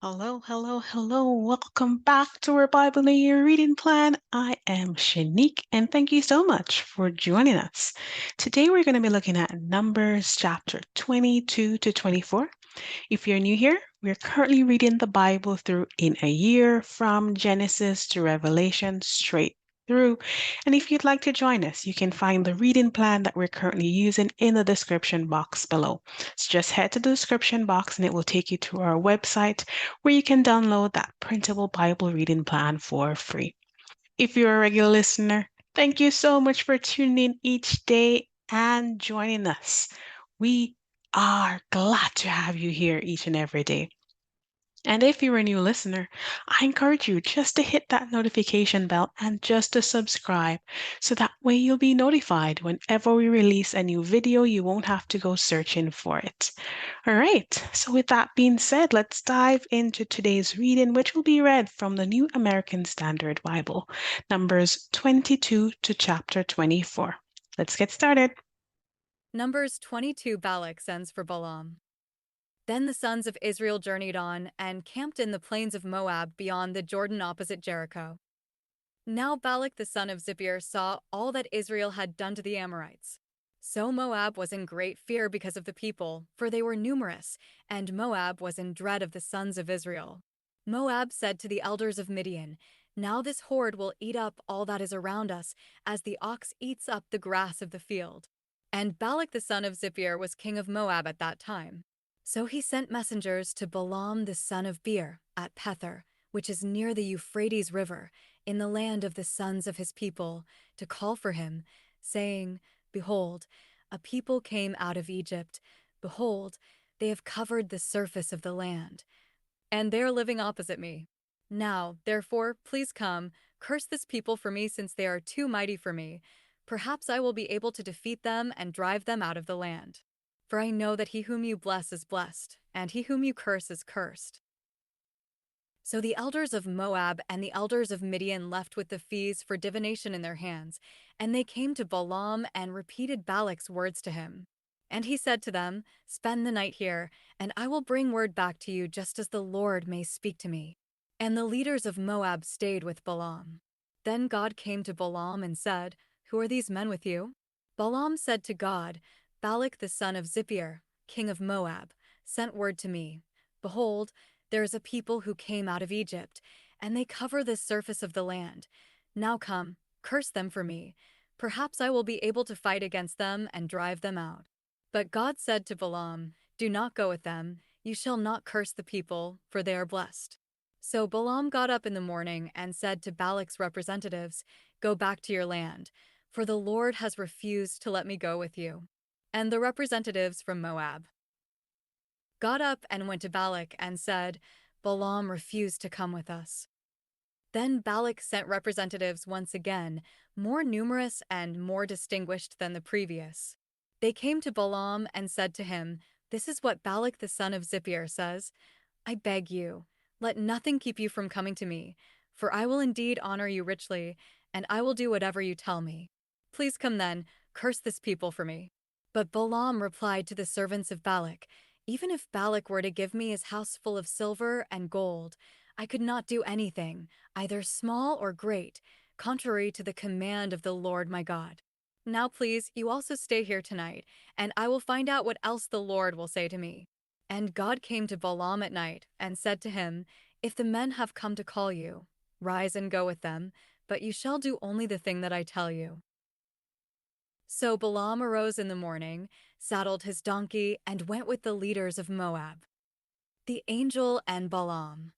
Hello, hello, hello. Welcome back to our Bible in a Year reading plan. I am Shanique, and thank you so much for joining us. Today we're going to be looking at Numbers chapter 22 to 24. If you're new here, we're currently reading the Bible through in a year from Genesis to Revelation straight through. And if you'd like to join us, you can find the reading plan that we're currently using in the description box below. So just head to the description box and it will take you to our website where you can download that printable Bible reading plan for free. If you're a regular listener, thank you so much for tuning in each day and joining us. We are glad to have you here each and every day. And if you're a new listener, I encourage you just to hit that notification bell and just to subscribe so that way you'll be notified whenever we release a new video. You won't have to go searching for it. All right, so with that being said, let's dive into today's reading, which will be read from the New American Standard Bible, Numbers 22 to chapter 24. Let's get started. Numbers 22 Balak sends for Balaam. Then the sons of Israel journeyed on and camped in the plains of Moab beyond the Jordan opposite Jericho. Now Balak the son of Zippor saw all that Israel had done to the Amorites. So Moab was in great fear because of the people, for they were numerous, and Moab was in dread of the sons of Israel. Moab said to the elders of Midian, "Now this horde will eat up all that is around us, as the ox eats up the grass of the field." And Balak the son of Zippor was king of Moab at that time. So he sent messengers to Balaam the son of Beor at Pethor, which is near the Euphrates River, in the land of the sons of his people, to call for him, saying, "Behold, a people came out of Egypt. Behold, they have covered the surface of the land, and they are living opposite me. Now, therefore, please come, curse this people for me, since they are too mighty for me. Perhaps I will be able to defeat them and drive them out of the land. For I know that he whom you bless is blessed, and he whom you curse is cursed." So the elders of Moab and the elders of Midian left with the fees for divination in their hands, and they came to Balaam and repeated Balak's words to him. And he said to them, "Spend the night here, and I will bring word back to you just as the Lord may speak to me." And the leaders of Moab stayed with Balaam. Then God came to Balaam and said, "Who are these men with you?" Balaam said to God, "Balak the son of Zippor, king of Moab, sent word to me. Behold, there is a people who came out of Egypt, and they cover the surface of the land. Now come, curse them for me. Perhaps I will be able to fight against them and drive them out." But God said to Balaam, "Do not go with them. You shall not curse the people, for they are blessed." So Balaam got up in the morning and said to Balak's representatives, "Go back to your land, for the Lord has refused to let me go with you." And the representatives from Moab got up and went to Balak and said, "Balaam refused to come with us." Then Balak sent representatives once again, more numerous and more distinguished than the previous. They came to Balaam and said to him, "This is what Balak the son of Zippor says. I beg you, let nothing keep you from coming to me, for I will indeed honor you richly, and I will do whatever you tell me. Please come then, curse this people for me." But Balaam replied to the servants of Balak, "Even if Balak were to give me his house full of silver and gold, I could not do anything, either small or great, contrary to the command of the Lord my God. Now please, you also stay here tonight, and I will find out what else the Lord will say to me." And God came to Balaam at night and said to him, "If the men have come to call you, rise and go with them, but you shall do only the thing that I tell you." So Balaam arose in the morning, saddled his donkey, and went with the leaders of Moab. The angel and Balaam.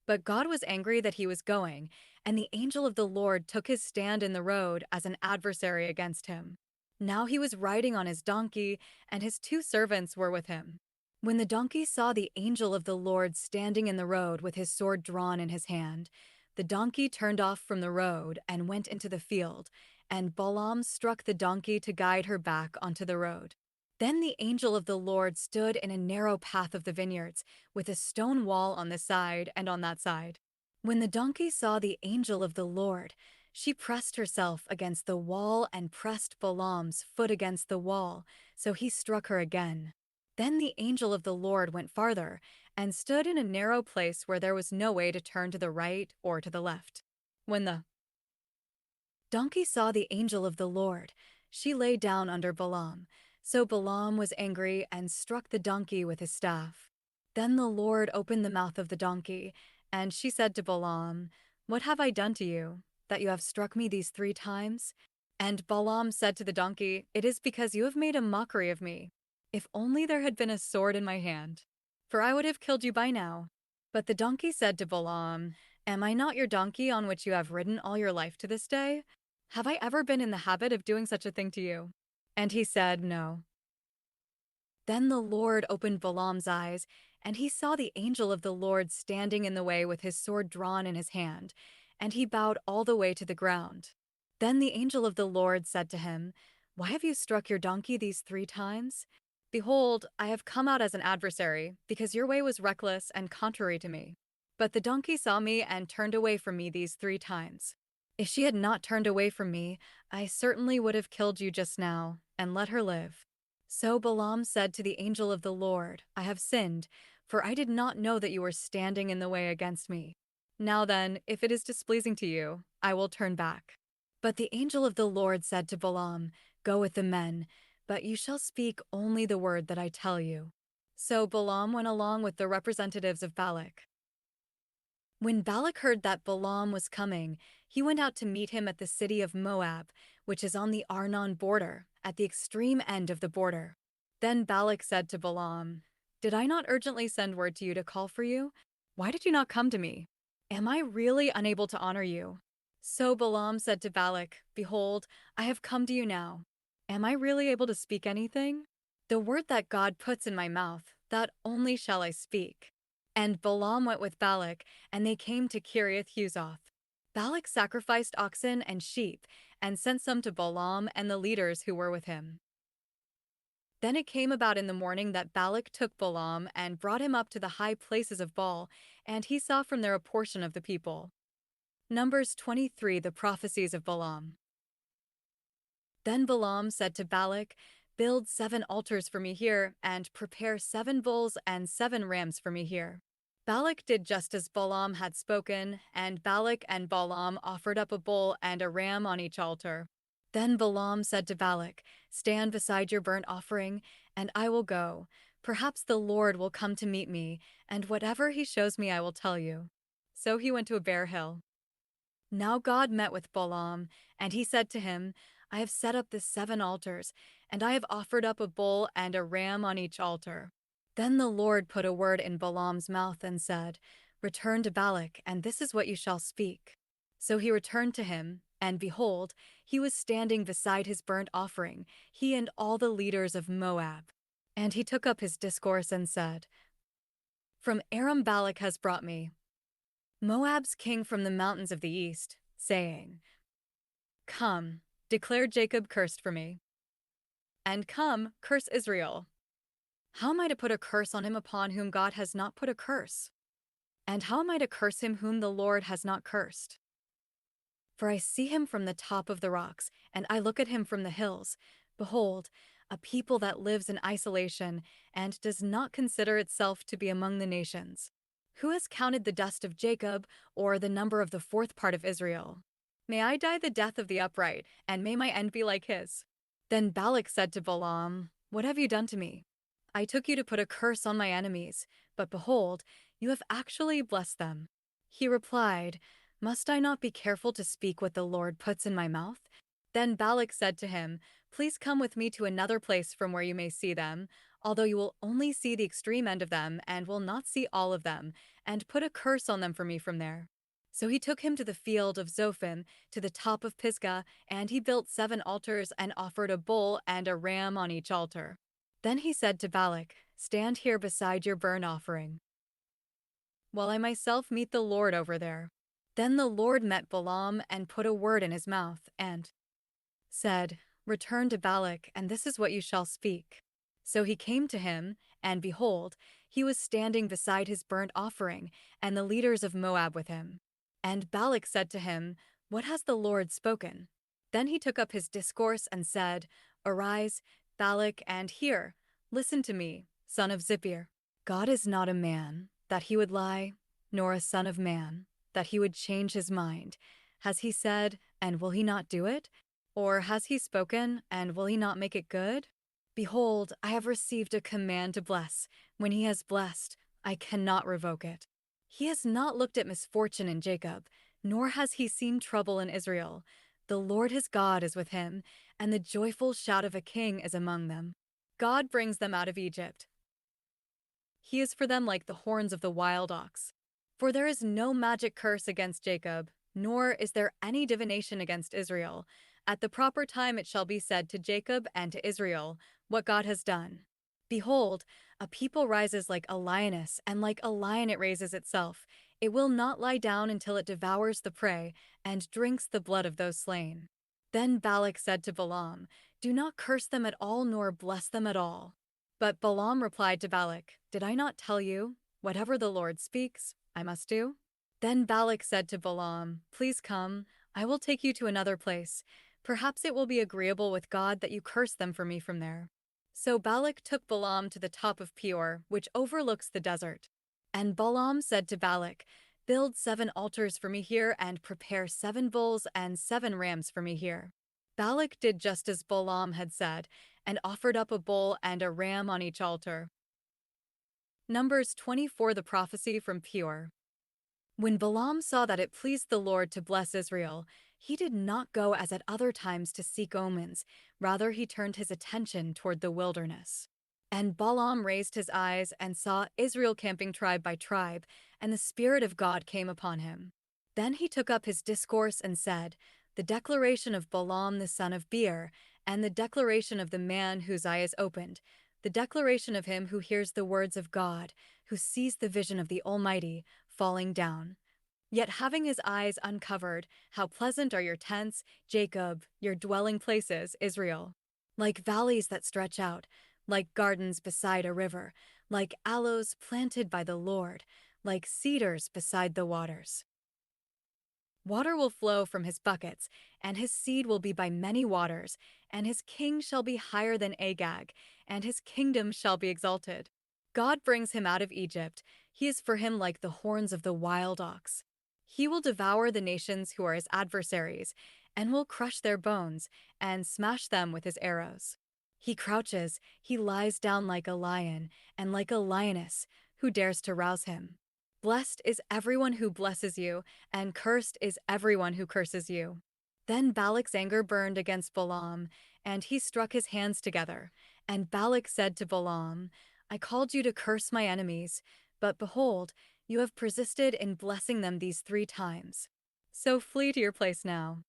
But God was angry that he was going, and the angel of the Lord took his stand in the road as an adversary against him. Now he was riding on his donkey, and his two servants were with him. When the donkey saw the angel of the Lord standing in the road with his sword drawn in his hand, the donkey turned off from the road and went into the field, and Balaam struck the donkey to guide her back onto the road. Then the angel of the Lord stood in a narrow path of the vineyards, with a stone wall on this side and on that side. When the donkey saw the angel of the Lord, she pressed herself against the wall and pressed Balaam's foot against the wall, so he struck her again. Then the angel of the Lord went farther, and stood in a narrow place where there was no way to turn to the right or to the left. When the donkey saw the angel of the Lord, she lay down under Balaam. So Balaam was angry and struck the donkey with his staff. Then the Lord opened the mouth of the donkey, and she said to Balaam, "What have I done to you, that you have struck me these 3 times?" And Balaam said to the donkey, "It is because you have made a mockery of me. If only there had been a sword in my hand, for I would have killed you by now." But the donkey said to Balaam, "Am I not your donkey on which you have ridden all your life to this day? Have I ever been in the habit of doing such a thing to you?" And he said, "No." Then the Lord opened Balaam's eyes, and he saw the angel of the Lord standing in the way with his sword drawn in his hand, and he bowed all the way to the ground. Then the angel of the Lord said to him, "Why have you struck your donkey these 3 times? Behold, I have come out as an adversary, because your way was reckless and contrary to me. But the donkey saw me and turned away from me these 3 times. If she had not turned away from me, I certainly would have killed you just now, and let her live." So Balaam said to the angel of the Lord, "I have sinned, for I did not know that you were standing in the way against me. Now then, if it is displeasing to you, I will turn back." But the angel of the Lord said to Balaam, "Go with the men, but you shall speak only the word that I tell you." So Balaam went along with the representatives of Balak. When Balak heard that Balaam was coming, he went out to meet him at the city of Moab, which is on the Arnon border, at the extreme end of the border. Then Balak said to Balaam, "Did I not urgently send word to you to call for you? Why did you not come to me? Am I really unable to honor you?" So Balaam said to Balak, "Behold, I have come to you now. Am I really able to speak anything? The word that God puts in my mouth, that only shall I speak." And Balaam went with Balak, and they came to Kiriath-Huzoth. Balak sacrificed oxen and sheep, and sent some to Balaam and the leaders who were with him. Then it came about in the morning that Balak took Balaam and brought him up to the high places of Baal, and he saw from there a portion of the people. Numbers 23, the prophecies of Balaam. Then Balaam said to Balak, "Build 7 altars for me here, and prepare 7 bulls and 7 rams for me here." Balak did just as Balaam had spoken, and Balak and Balaam offered up a bull and a ram on each altar. Then Balaam said to Balak, "Stand beside your burnt offering, and I will go. Perhaps the Lord will come to meet me, and whatever he shows me I will tell you." So he went to a bare hill. Now God met with Balaam, and he said to him, "I have set up the 7 altars, and I have offered up a bull and a ram on each altar." Then the Lord put a word in Balaam's mouth and said, "Return to Balak, and this is what you shall speak." So he returned to him, and behold, he was standing beside his burnt offering, he and all the leaders of Moab. And he took up his discourse and said, "From Aram Balak has brought me, Moab's king from the mountains of the east, saying, 'Come, declare Jacob cursed for me, and come, curse Israel.' How am I to put a curse on him upon whom God has not put a curse? And how am I to curse him whom the Lord has not cursed? For I see him from the top of the rocks, and I look at him from the hills. Behold, a people that lives in isolation and does not consider itself to be among the nations. Who has counted the dust of Jacob, or the number of the 4th part of Israel? May I die the death of the upright, and may my end be like his." Then Balak said to Balaam, "What have you done to me? I took you to put a curse on my enemies, but behold, you have actually blessed them." He replied, "Must I not be careful to speak what the Lord puts in my mouth?" Then Balak said to him, "Please come with me to another place from where you may see them, although you will only see the extreme end of them and will not see all of them, and put a curse on them for me from there." So he took him to the field of Zophim, to the top of Pisgah, and he built 7 altars and offered a bull and a ram on each altar. Then he said to Balak, "Stand here beside your burnt offering, while I myself meet the Lord over there." Then the Lord met Balaam and put a word in his mouth, and said, "Return to Balak, and this is what you shall speak." So he came to him, and behold, he was standing beside his burnt offering, and the leaders of Moab with him. And Balak said to him, "What has the Lord spoken?" Then he took up his discourse and said, "Arise, Balak, and hear. Listen to me, son of Zippor. God is not a man, that he would lie, nor a son of man, that he would change his mind. Has he said, and will he not do it? Or has he spoken, and will he not make it good? Behold, I have received a command to bless. When he has blessed, I cannot revoke it. He has not looked at misfortune in Jacob, nor has he seen trouble in Israel. The Lord his God is with him, and the joyful shout of a king is among them. God brings them out of Egypt. He is for them like the horns of the wild ox. For there is no magic curse against Jacob, nor is there any divination against Israel. At the proper time it shall be said to Jacob and to Israel, what God has done. Behold, a people rises like a lioness, and like a lion it raises itself. It will not lie down until it devours the prey, and drinks the blood of those slain. Then Balak said to Balaam, do not curse them at all, nor bless them at all. But Balaam replied to Balak, did I not tell you, whatever the Lord speaks, I must do? Then Balak said to Balaam, please come, I will take you to another place. Perhaps it will be agreeable with God that you curse them for me from there. So Balak took Balaam to the top of Peor, which overlooks the desert. And Balaam said to Balak, build 7 altars for me here, and prepare 7 bulls and 7 rams for me here. Balak did just as Balaam had said, and offered up a bull and a ram on each altar. Numbers 24. The prophecy from Peor. When Balaam saw that it pleased the Lord to bless Israel, he did not go as at other times to seek omens. Rather, he turned his attention toward the wilderness. And Balaam raised his eyes and saw Israel camping tribe by tribe, and the Spirit of God came upon him. Then he took up his discourse and said, the declaration of Balaam the son of Beor, and the declaration of the man whose eye is opened, the declaration of him who hears the words of God, who sees the vision of the Almighty, falling down. Yet having his eyes uncovered, how pleasant are your tents, Jacob, your dwelling places, Israel. Like valleys that stretch out, like gardens beside a river, like aloes planted by the Lord, like cedars beside the waters. Water will flow from his buckets, and his seed will be by many waters, and his king shall be higher than Agag, and his kingdom shall be exalted. God brings him out of Egypt. He is for him like the horns of the wild ox. He will devour the nations who are his adversaries, and will crush their bones, and smash them with his arrows. He crouches, he lies down like a lion, and like a lioness, who dares to rouse him? Blessed is everyone who blesses you, and cursed is everyone who curses you. Then Balak's anger burned against Balaam, and he struck his hands together. And Balak said to Balaam, I called you to curse my enemies, but behold, you have persisted in blessing them these 3 times. So flee to your place now.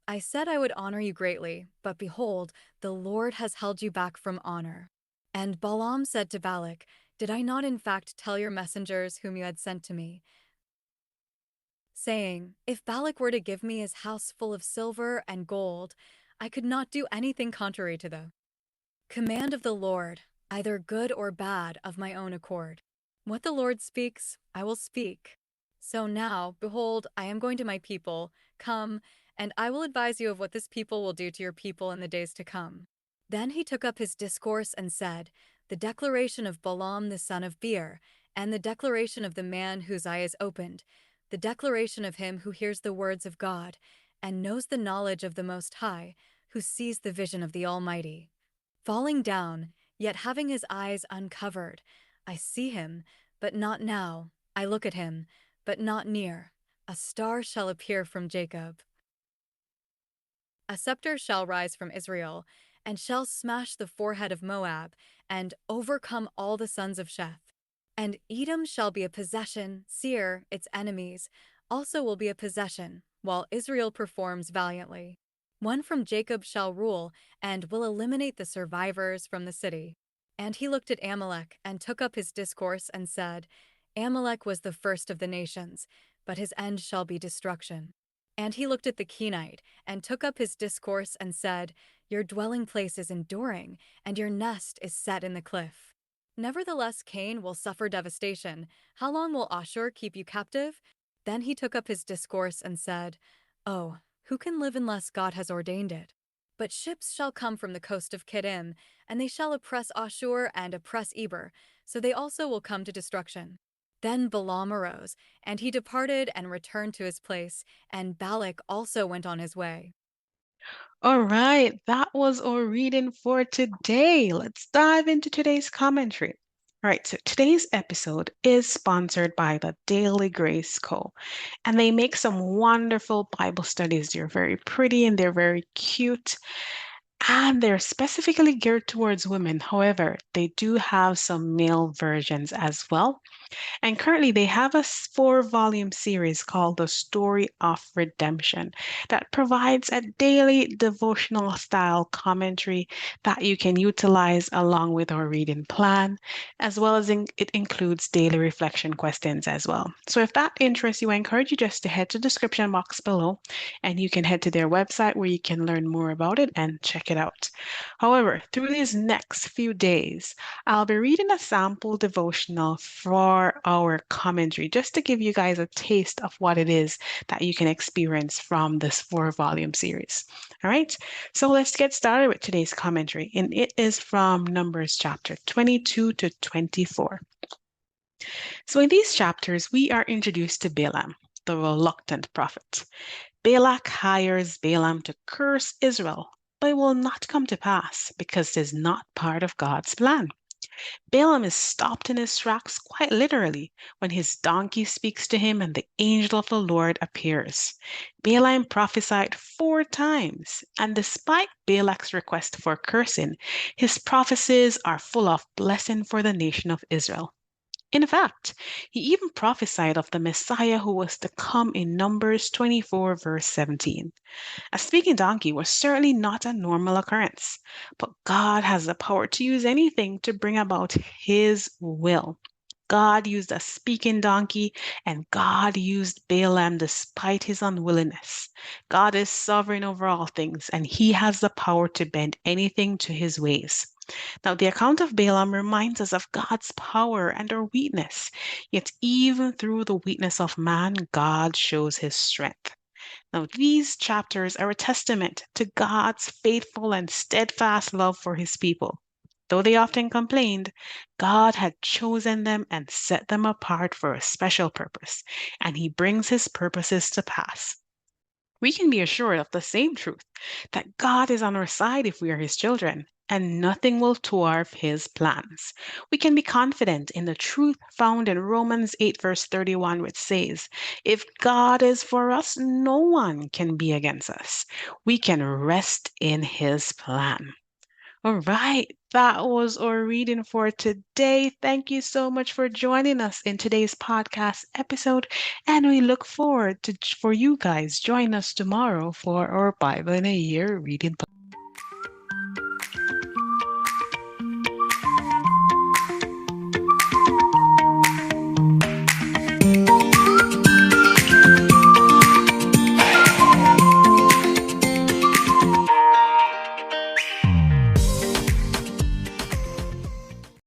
I said I would honor you greatly, but behold, the Lord has held you back from honor. And Balaam said to Balak, did I not in fact tell your messengers whom you had sent to me, saying, if Balak were to give me his house full of silver and gold, I could not do anything contrary to the command of the Lord, either good or bad, of my own accord. What the Lord speaks, I will speak. So now, behold, I am going to my people. Come, and I will advise you of what this people will do to your people in the days to come. Then he took up his discourse and said, the declaration of Balaam the son of Beor, and the declaration of the man whose eye is opened, the declaration of him who hears the words of God, and knows the knowledge of the Most High, who sees the vision of the Almighty. Falling down, yet having his eyes uncovered, I see him, but not now. I look at him, but not near. A star shall appear from Jacob. A scepter shall rise from Israel, and shall smash the forehead of Moab, and overcome all the sons of Sheth. And Edom shall be a possession, Seir, its enemies, also will be a possession, while Israel performs valiantly. One from Jacob shall rule, and will eliminate the survivors from the city. And he looked at Amalek, and took up his discourse, and said, Amalek was the first of the nations, but his end shall be destruction. And he looked at the Kenite, and took up his discourse, and said, your dwelling place is enduring, and your nest is set in the cliff. Nevertheless Cain will suffer devastation. How long will Ashur keep you captive? Then he took up his discourse and said, oh, who can live unless God has ordained it? But ships shall come from the coast of Kittim, and they shall oppress Ashur and oppress Eber, so they also will come to destruction. Then Balaam arose, and he departed and returned to his place, and Balak also went on his way. All right, that was our reading for today. Let's dive into today's commentary. All right, so today's episode is sponsored by the Daily Grace Co. And they make some wonderful Bible studies. They're very pretty and they're very cute. And they're specifically geared towards women. However, they do have some male versions as well. And currently, they have a four-volume series called The Story of Redemption that provides a daily devotional style commentary that you can utilize along with our reading plan, as well as it includes daily reflection questions as well. So if that interests you, I encourage you just to head to the description box below and you can head to their website where you can learn more about it and check it out. However, through these next few days, I'll be reading a sample devotional for our commentary, just to give you guys a taste of what it is that you can experience from this four-volume series. All right, so let's get started with today's commentary, and it is from Numbers chapter 22 to 24. So in these chapters, we are introduced to Balaam, the reluctant prophet. Balak hires Balaam to curse Israel, but it will not come to pass because it is not part of God's plan. Balaam is stopped in his tracks quite literally when his donkey speaks to him and the angel of the Lord appears. Balaam prophesied 4 times, and despite Balak's request for cursing, his prophecies are full of blessing for the nation of Israel. In fact, he even prophesied of the Messiah who was to come in Numbers 24, verse 17. A speaking donkey was certainly not a normal occurrence, but God has the power to use anything to bring about His will. God used a speaking donkey, and God used Balaam despite his unwillingness. God is sovereign over all things, and He has the power to bend anything to His ways. Now, the account of Balaam reminds us of God's power and our weakness. Yet, even through the weakness of man, God shows His strength. Now, these chapters are a testament to God's faithful and steadfast love for His people. Though they often complained, God had chosen them and set them apart for a special purpose, and He brings His purposes to pass. We can be assured of the same truth that God is on our side if we are His children, and nothing will dwarf His plans. We can be confident in the truth found in Romans 8, verse 31, which says, if God is for us, no one can be against us. We can rest in His plan. All right, that was our reading for today. Thank you so much for joining us in today's podcast episode, and we look forward to for you guys join us tomorrow for our Bible in a Year reading.